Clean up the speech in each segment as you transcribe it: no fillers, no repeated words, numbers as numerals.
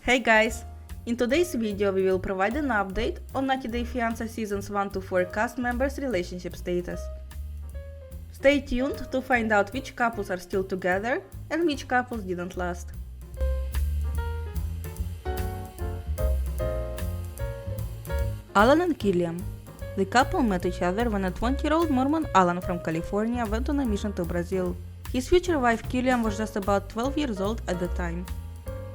Hey guys! In today's video we will provide an update on 90 Day Fiancé Seasons 1-4 cast members' relationship status. Stay tuned to find out which couples are still together and which couples didn't last. Alan and Killian. The couple met each other when a 20-year-old Mormon Alan from California went on a mission to Brazil. His future wife Killian was just about 12 years old at the time.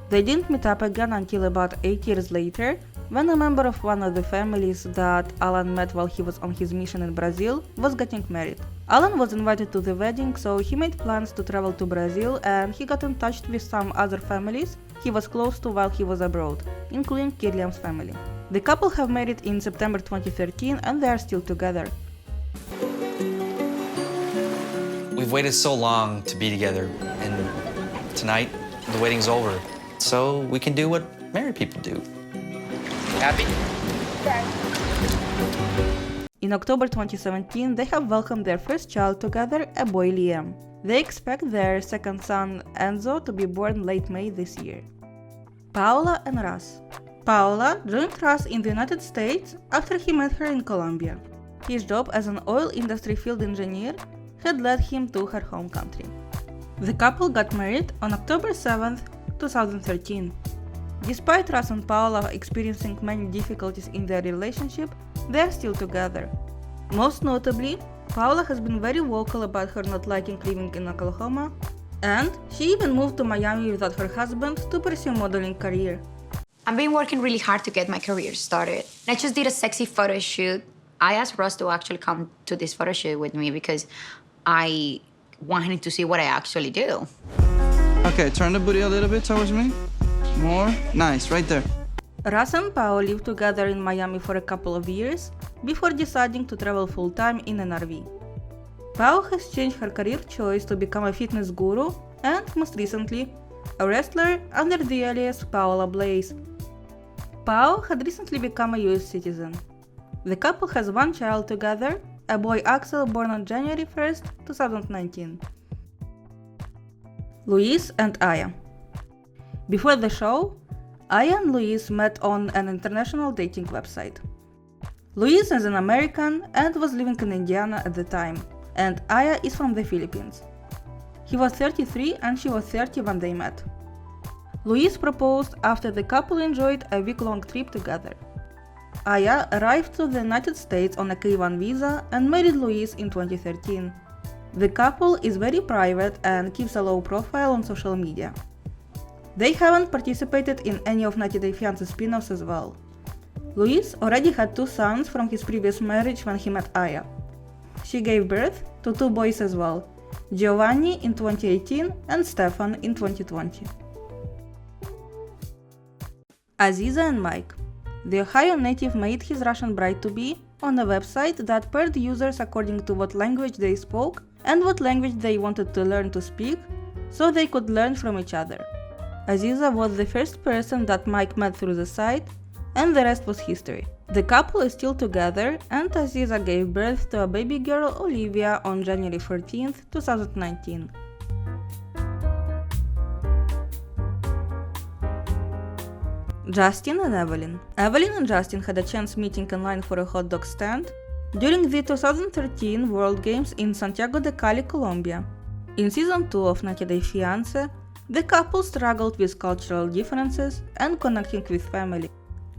They didn't meet up again until about 8 years later, when a member of one of the families that Alan met while he was on his mission in Brazil was getting married. Alan was invited to the wedding, so he made plans to travel to Brazil, and he got in touch with some other families he was close to while he was abroad, including Killian's family. The couple have married in September 2013 and they are still together. We've waited so long to be together, and tonight the wedding's over. So we can do what married people do. Happy? In October 2017, they have welcomed their first child together, a boy Liam. They expect their second son, Enzo, to be born late May this year. Paola and Russ. Paola joined Russ in the United States after he met her in Colombia. His job as an oil industry field engineer had led him to her home country. The couple got married on October 7, 2013. Despite Russ and Paola experiencing many difficulties in their relationship, they are still together. Most notably, Paola has been very vocal about her not liking living in Oklahoma, and she even moved to Miami without her husband to pursue modeling career. I've been working really hard to get my career started. I just did a sexy photo shoot. I asked Russ to actually come to this photo shoot with me because I wanted to see what I actually do. Okay, turn the booty a little bit towards me. More. Nice, right there. Russ and Pao lived together in Miami for a couple of years before deciding to travel full-time in an RV. Pao has changed her career choice to become a fitness guru and, most recently, a wrestler under the alias Paola Blaze. Pao had recently become a US citizen. The couple has one child together, a boy Axel born on January 1st, 2019. Luis and Aya. Before the show, Aya and Luis met on an international dating website. Luis is an American and was living in Indiana at the time, and Aya is from the Philippines. He was 33 and she was 30 when they met. Luis proposed after the couple enjoyed a week-long trip together. Aya arrived to the United States on a K-1 visa and married Luis in 2013. The couple is very private and keeps a low profile on social media. They haven't participated in any of 90 Day Fiancé spin-offs as well. Luis already had 2 sons from his previous marriage when he met Aya. She gave birth to 2 boys as well, Giovanni in 2018 and Stefan in 2020. Aziza and Mike. The Ohio native made his Russian bride-to-be on a website that paired users according to what language they spoke and what language they wanted to learn to speak, so they could learn from each other. Aziza was the first person that Mike met through the site, and the rest was history. The couple is still together, and Aziza gave birth to a baby girl, Olivia, on January 14, 2019. Justin and Evelyn. Evelyn and Justin had a chance meeting in line for a hot dog stand during the 2013 World Games in Santiago de Cali, Colombia. In season 2 of 90 Day Fiancé, the couple struggled with cultural differences and connecting with family.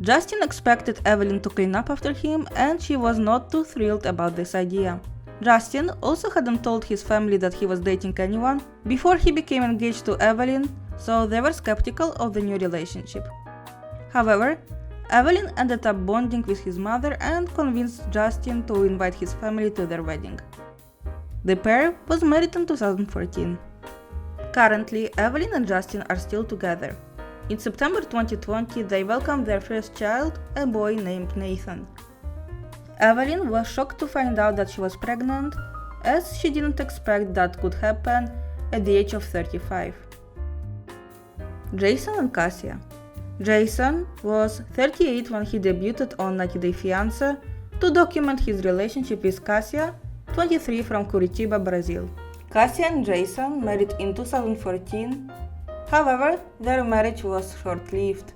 Justin expected Evelyn to clean up after him, and she was not too thrilled about this idea. Justin also hadn't told his family that he was dating anyone before he became engaged to Evelyn, so they were skeptical of the new relationship. However, Evelyn ended up bonding with his mother and convinced Justin to invite his family to their wedding. The pair was married in 2014. Currently, Evelyn and Justin are still together. In September 2020, they welcomed their first child, a boy named Nathan. Evelyn was shocked to find out that she was pregnant, as she didn't expect that could happen at the age of 35. Jason and Cassia. Jason was 38 when he debuted on 90 Day Fiancé to document his relationship with Cassia, 23 from Curitiba, Brazil. Cassia and Jason married in 2014, however, their marriage was short-lived.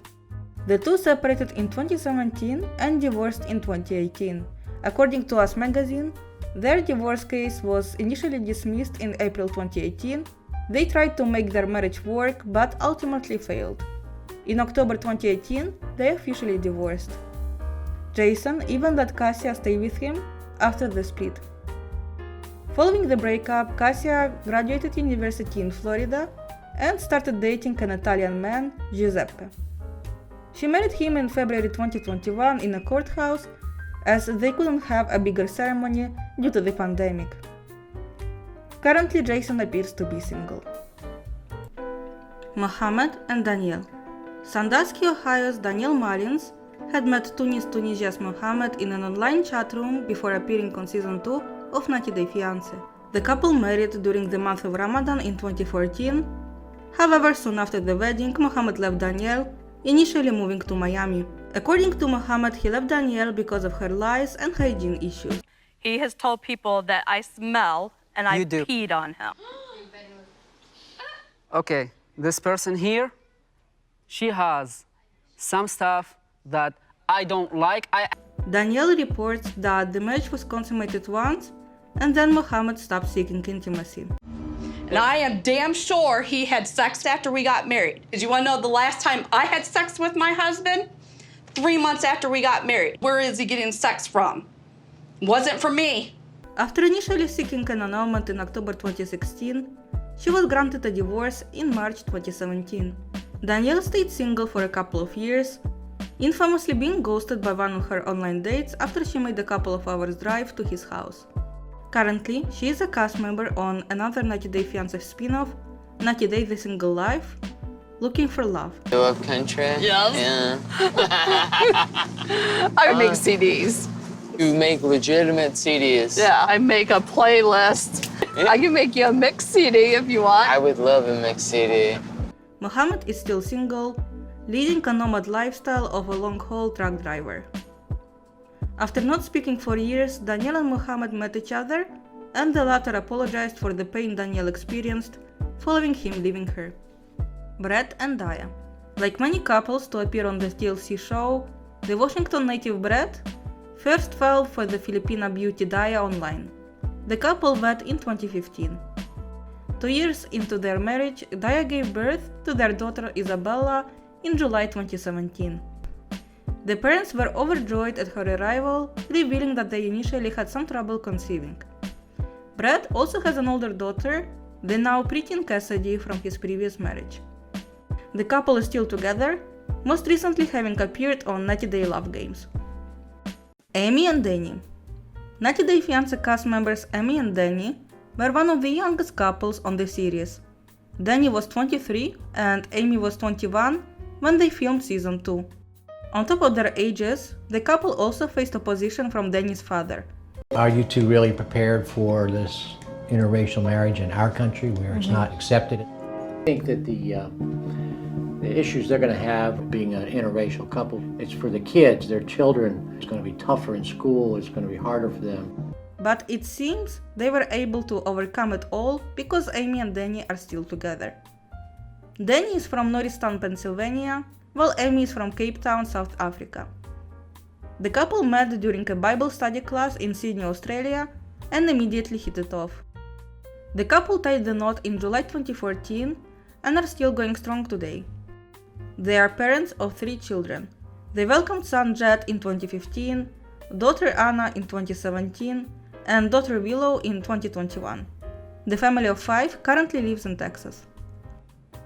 The two separated in 2017 and divorced in 2018. According to Us Magazine, their divorce case was initially dismissed in April 2018. They tried to make their marriage work, but ultimately failed. In October 2018, they officially divorced. Jason even let Cassia stay with him after the split. Following the breakup, Cassia graduated university in Florida and started dating an Italian man, Giuseppe. She married him in February 2021 in a courthouse, as they couldn't have a bigger ceremony due to the pandemic. Currently, Jason appears to be single. Mohammed and Danielle. Sandusky, Ohio's Danielle Mullins had met Tunisia's Mohammed in an online chat room before appearing on season 2 of 90 Day Fiancé. The couple married during the month of Ramadan in 2014. However, soon after the wedding, Mohammed left Danielle, initially moving to Miami. According to Mohammed, he left Danielle because of her lies and hygiene issues. He has told people that I smell and I peed on him. Okay, this person here, she has some stuff that I don't like. Danielle reports that the marriage was consummated once, and then Mohammed stopped seeking intimacy. And I am damn sure he had sex after we got married. Because you want to know the last time I had sex with my husband? 3 months after we got married. Where is he getting sex from? Wasn't from me. After initially seeking an annulment in October 2016, she was granted a divorce in March 2017. Danielle stayed single for a couple of years, infamously being ghosted by one of her online dates after she made a couple of hours drive to his house. Currently, she is a cast member on another 90 Day Fiancé spin-off, 90 Day The Single Life, Looking for Love. Go up country? Yes. Yeah. I make CDs. You make legitimate CDs. Yeah, I make a playlist. I can make you a mixed CD if you want. I would love a mixed CD. Mohammed is still single, leading a nomad lifestyle of a long-haul truck driver. After not speaking for years, Danielle and Mohammed met each other, and the latter apologized for the pain Danielle experienced following him leaving her. Brett and Daya. Like many couples to appear on the TLC show, the Washington native Brett first fell for the Filipina beauty Daya online. The couple met in 2015. 2 years into their marriage, Daya gave birth to their daughter Isabella in July 2017. The parents were overjoyed at her arrival, revealing that they initially had some trouble conceiving. Brett also has an older daughter, the now preteen Cassidy from his previous marriage. The couple is still together, most recently having appeared on 90 Day Love Games. Amy and Danny. 90 Day Fiancé cast members Amy and Danny were one of the youngest couples on the series. Danny was 23 and Amy was 21 when they filmed season 2. On top of their ages, the couple also faced opposition from Danny's father. Are you two really prepared for this interracial marriage in our country where it's not accepted? I think that the issues they're going to have being an interracial couple, it's for the kids, their children. It's going to be tougher in school, it's going to be harder for them. But it seems they were able to overcome it all because Amy and Danny are still together. Danny is from Norristown, Pennsylvania, while Amy is from Cape Town, South Africa. The couple met during a Bible study class in Sydney, Australia, and immediately hit it off. The couple tied the knot in July 2014 and are still going strong today. They are parents of 3 children. They welcomed son Jet in 2015, daughter Anna in 2017, and daughter Willow in 2021. The family of 5 currently lives in Texas.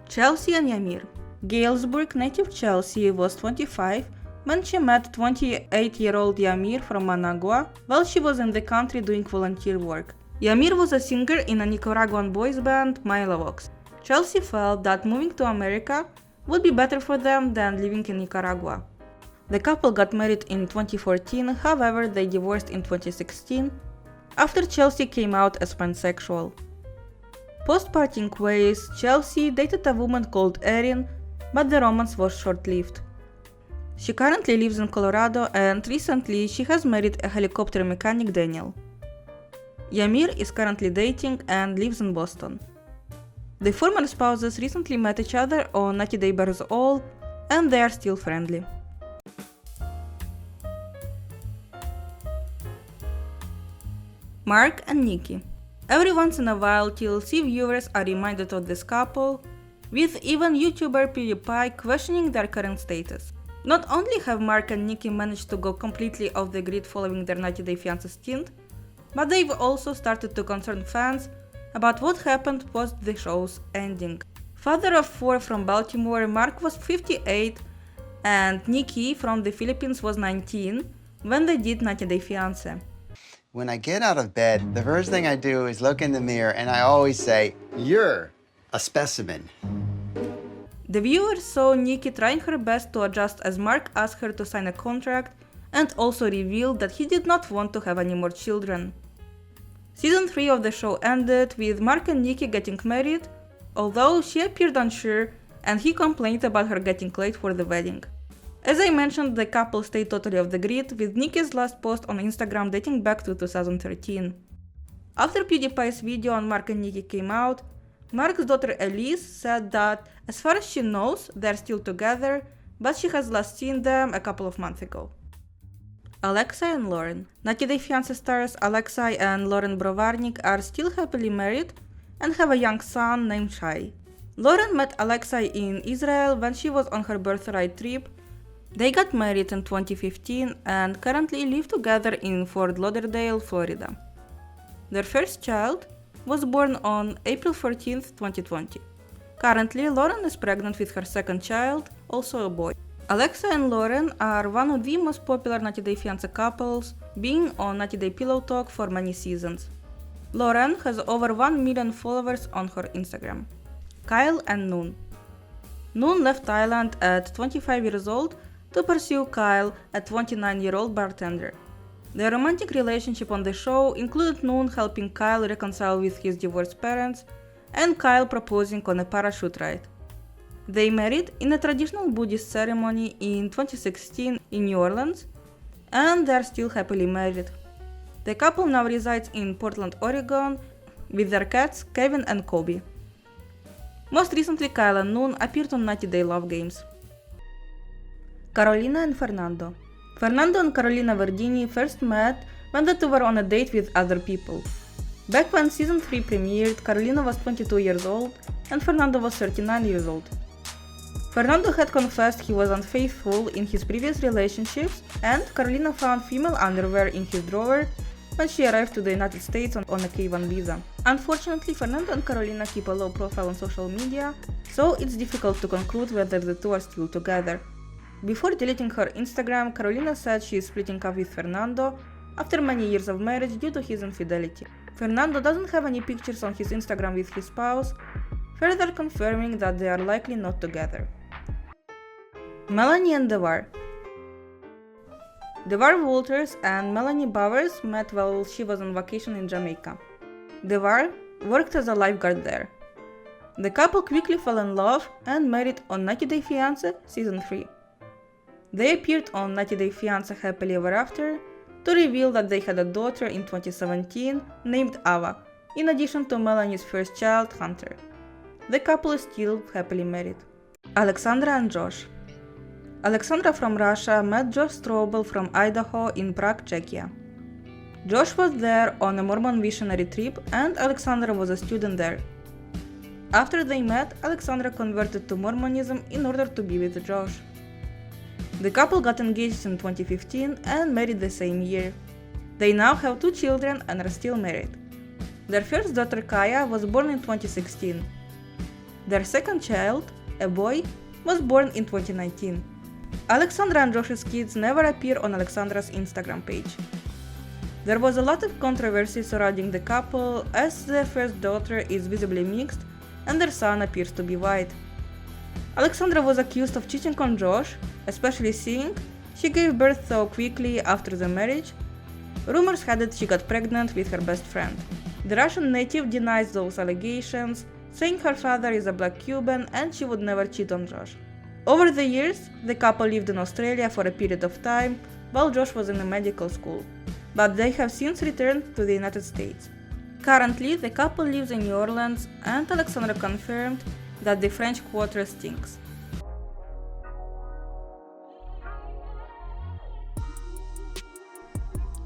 Chelsea and Yamir. Galesburg native Chelsea was 25 when she met 28-year-old Yamir from Managua while she was in the country doing volunteer work. Yamir was a singer in a Nicaraguan boys band, Milavox. Chelsea felt that moving to America would be better for them than living in Nicaragua. The couple got married in 2014, however they divorced in 2016 after Chelsea came out as pansexual. Post-parting ways, Chelsea dated a woman called Erin, but the romance was short-lived. She currently lives in Colorado and recently she has married a helicopter mechanic Daniel. Yamir is currently dating and lives in Boston. The former spouses recently met each other on 90 Day Bears All and they are still friendly. Mark and Nikki. Every once in a while, TLC viewers are reminded of this couple, with even YouTuber PewDiePie questioning their current status. Not only have Mark and Nikki managed to go completely off the grid following their 90 Day Fiancé stint, but they've also started to concern fans about what happened post the show's ending. Father of 4 from Baltimore, Mark was 58 and Nikki from the Philippines was 19 when they did 90 Day Fiancé. When I get out of bed, the first thing I do is look in the mirror and I always say, "You're a specimen." The viewers saw Nikki trying her best to adjust as Mark asked her to sign a contract and also revealed that he did not want to have any more children. Season 3 of the show ended with Mark and Nikki getting married, although she appeared unsure and he complained about her getting late for the wedding. As I mentioned, the couple stayed totally off the grid, with Nikki's last post on Instagram dating back to 2013. After PewDiePie's video on Mark and Nikki came out, Mark's daughter Elise said that, as far as she knows, they're still together, but she has last seen them a couple of months ago. Alexei and Lauren. 90 Day Fiancé stars Alexei and Lauren Brovarnik are still happily married and have a young son named Shai. Lauren met Alexei in Israel when she was on her birthright trip. They got married in 2015 and currently live together in Fort Lauderdale, Florida. Their first child was born on April 14, 2020. Currently, Lauren is pregnant with her second child, also a boy. Alexa and Lauren are one of the most popular 90 Day Fiancé couples, being on 90 Day Pillow Talk for many seasons. Lauren has over 1 million followers on her Instagram. Kyle and Noon. Noon left Thailand at 25 years old to pursue Kyle, a 29-year-old bartender. Their romantic relationship on the show included Noon helping Kyle reconcile with his divorced parents and Kyle proposing on a parachute ride. They married in a traditional Buddhist ceremony in 2016 in New Orleans, and they are still happily married. The couple now resides in Portland, Oregon, with their cats Kevin and Kobe. Most recently, Kyle and Noon appeared on 90 Day Love Games. Carolina and Fernando. Fernando and Carolina Verdini first met when the two were on a date with other people. Back when season 3 premiered, Carolina was 22 years old and Fernando was 39 years old. Fernando had confessed he was unfaithful in his previous relationships, and Carolina found female underwear in his drawer when she arrived to the United States on a K-1 visa. Unfortunately, Fernando and Carolina keep a low profile on social media, so it's difficult to conclude whether the two are still together. Before deleting her Instagram, Carolina said she is splitting up with Fernando after many years of marriage due to his infidelity. Fernando doesn't have any pictures on his Instagram with his spouse, further confirming that they are likely not together. Melanie and DeVar. DeVar Walters and Melanie Bowers met while she was on vacation in Jamaica. DeVar worked as a lifeguard there. The couple quickly fell in love and married on 90 Day Fiancé Season 3. They appeared on 90 Day Fiancé Happily Ever After to reveal that they had a daughter in 2017 named Ava, in addition to Melanie's first child, Hunter. The couple is still happily married. Alexandra and Josh. Alexandra from Russia met Josh Strobel from Idaho in Prague, Czechia. Josh was there on a Mormon missionary trip and Alexandra was a student there. After they met, Alexandra converted to Mormonism in order to be with Josh. The couple got engaged in 2015 and married the same year. They now have 2 children and are still married. Their first daughter Kaya was born in 2016. Their second child, a boy, was born in 2019. Alexandra and Josh's kids never appear on Alexandra's Instagram page. There was a lot of controversy surrounding the couple, as their first daughter is visibly mixed and their son appears to be white. Alexandra was accused of cheating on Josh, especially seeing she gave birth so quickly after the marriage. Rumors had it she got pregnant with her best friend. The Russian native denies those allegations, saying her father is a black Cuban and she would never cheat on Josh. Over the years, the couple lived in Australia for a period of time while Josh was in a medical school, but they have since returned to the United States. Currently, the couple lives in New Orleans and Alexandra confirmed that the French Quarter stinks.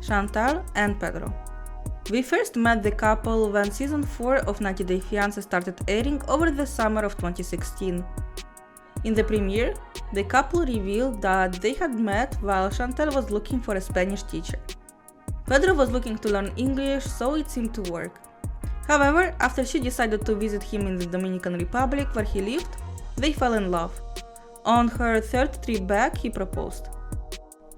Chantal and Pedro. We first met the couple when season 4 of 90 Day Fiancé started airing over the summer of 2016. In the premiere, the couple revealed that they had met while Chantal was looking for a Spanish teacher. Pedro was looking to learn English, so it seemed to work. However, after she decided to visit him in the Dominican Republic where he lived, they fell in love. On her third trip back, he proposed.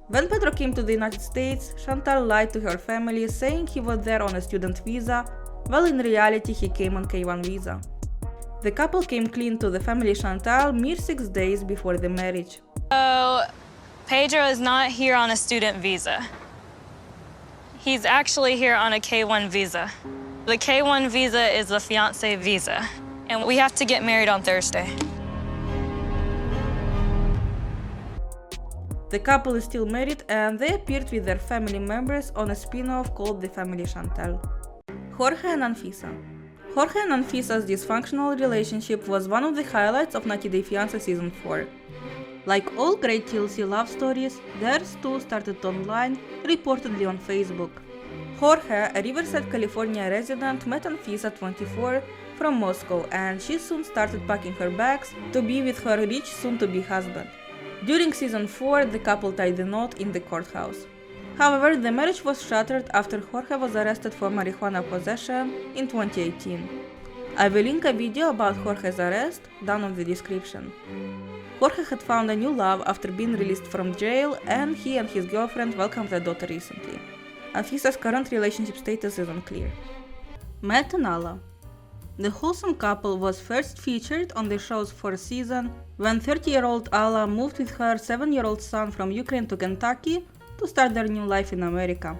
When Pedro came to the United States, Chantal lied to her family, saying he was there on a student visa, while in reality he came on K1 visa. The couple came clean to the family Chantal mere 6 days before the marriage. So, Pedro is not here on a student visa. He's actually here on a K1 visa. The K1 visa is the fiancé visa, and we have to get married on Thursday. The couple is still married and they appeared with their family members on a spin-off called The Family Chantal. Jorge and Anfisa. Jorge and Anfisa's dysfunctional relationship was one of the highlights of 90 Day Fiancé Season 4. Like all great TLC love stories, theirs too started online, reportedly on Facebook. Jorge, a Riverside, California resident, met Anfisa, 24, from Moscow, and she soon started packing her bags to be with her rich soon-to-be husband. During season 4, the couple tied the knot in the courthouse. However, the marriage was shattered after Jorge was arrested for marijuana possession in 2018. I will link a video about Jorge's arrest down in the description. Jorge had found a new love after being released from jail, and he and his girlfriend welcomed their daughter recently. Anfisa's current relationship status is unclear. Matt and Alla. The wholesome couple was first featured on the show's fourth season when 30-year-old Alla moved with her 7-year-old son from Ukraine to Kentucky to start their new life in America.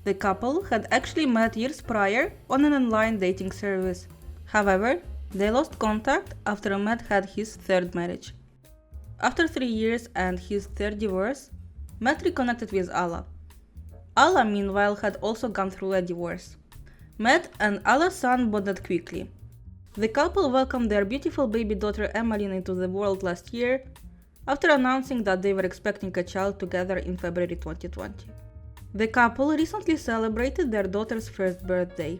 The couple had actually met years prior on an online dating service. However, they lost contact after Matt had his third marriage. After 3 years and his third divorce, Matt reconnected with Alla. Alla, meanwhile, had also gone through a divorce. Matt and Alla's son bonded quickly. The couple welcomed their beautiful baby daughter Emmeline into the world last year, after announcing that they were expecting a child together in February 2020. The couple recently celebrated their daughter's first birthday.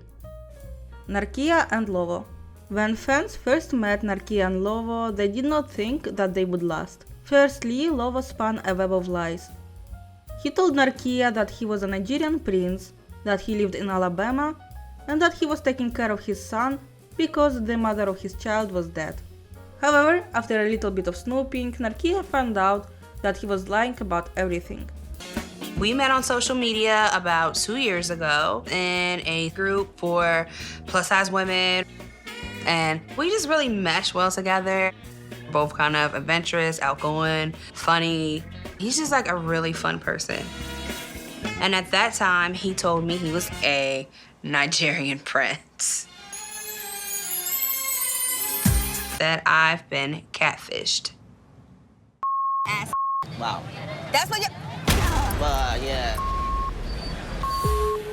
Narkia and Lovo. When fans first met Narkia and Lovo, they did not think that they would last. Firstly, Lovo spun a web of lies. He told Narkia that he was a Nigerian prince, that he lived in Alabama, and that he was taking care of his son because the mother of his child was dead. However, after a little bit of snooping, Narkia found out that he was lying about everything. We met on social media about 2 years ago in a group for plus-size women, and we just really meshed well together. Both kind of adventurous, outgoing, funny. He's just like a really fun person. And at that time, he told me he was a Nigerian prince. That I've been catfished. Wow. That's what you... Yeah.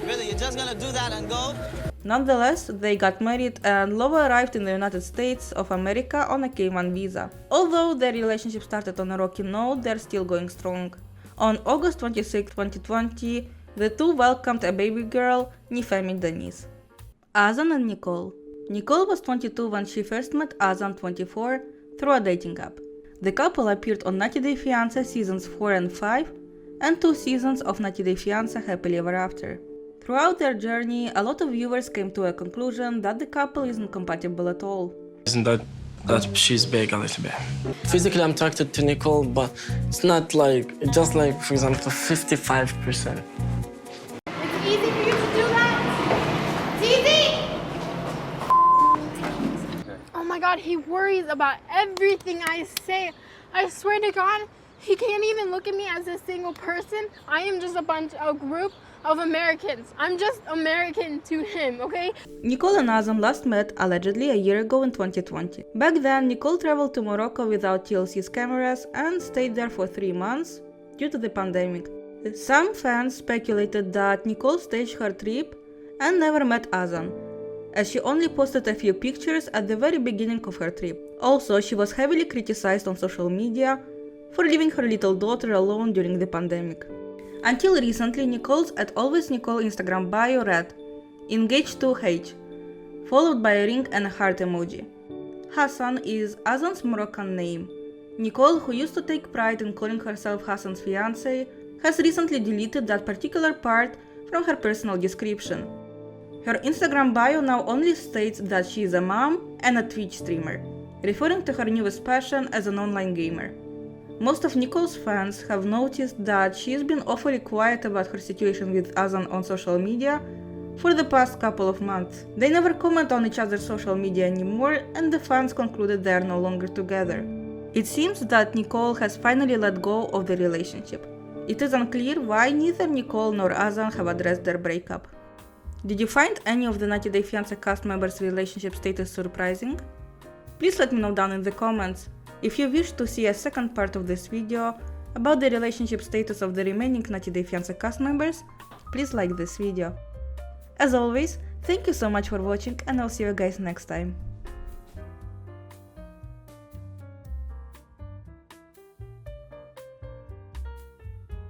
Really, you're just gonna do that and go? Nonetheless, they got married and Lovo arrived in the United States of America on a K1 visa. Although their relationship started on a rocky note, they're still going strong. On August 26, 2020, the two welcomed a baby girl, Nifemi Denise. Azan and Nicole. Nicole was 22 when she first met Azan, 24, through a dating app. The couple appeared on 90 Day Fiancé seasons 4 and 5, and 2 seasons of 90 Day Fiancé Happily Ever After. Throughout their journey, a lot of viewers came to a conclusion that the couple isn't compatible at all. Isn't that she's big a little bit? Physically, I'm attracted to Nicole, but it's not like, just like, for example, 55%. It's easy for you to do that? It's easy! Oh my God, he worries about everything I say. I swear to God, he can't even look at me as a single person. I am just a group of Americans. I'm just American to him, okay? Nicole and Azam last met allegedly a year ago in 2020. Back then, Nicole traveled to Morocco without TLC's cameras and stayed there for 3 months due to the pandemic. Some fans speculated that Nicole staged her trip and never met Azam, as she only posted a few pictures at the very beginning of her trip. Also, she was heavily criticized on social media for leaving her little daughter alone during the pandemic. Until recently, Nicole's @alwaysnicole Instagram bio read engage2h, followed by a ring and a heart emoji. Hassan is Azan's Moroccan name. Nicole, who used to take pride in calling herself Hassan's fiancé, has recently deleted that particular part from her personal description. Her Instagram bio now only states that she is a mom and a Twitch streamer, referring to her newest passion as an online gamer. Most of Nicole's fans have noticed that she has been awfully quiet about her situation with Azan on social media for the past couple of months. They never comment on each other's social media anymore, and the fans concluded they are no longer together. It seems that Nicole has finally let go of the relationship. It is unclear why neither Nicole nor Azan have addressed their breakup. Did you find any of the 90 Day Fiancé cast members' relationship status surprising? Please let me know down in the comments. If you wish to see a second part of this video about the relationship status of the remaining 90 Day Fiancé cast members, please like this video. As always, thank you so much for watching, and I'll see you guys next time.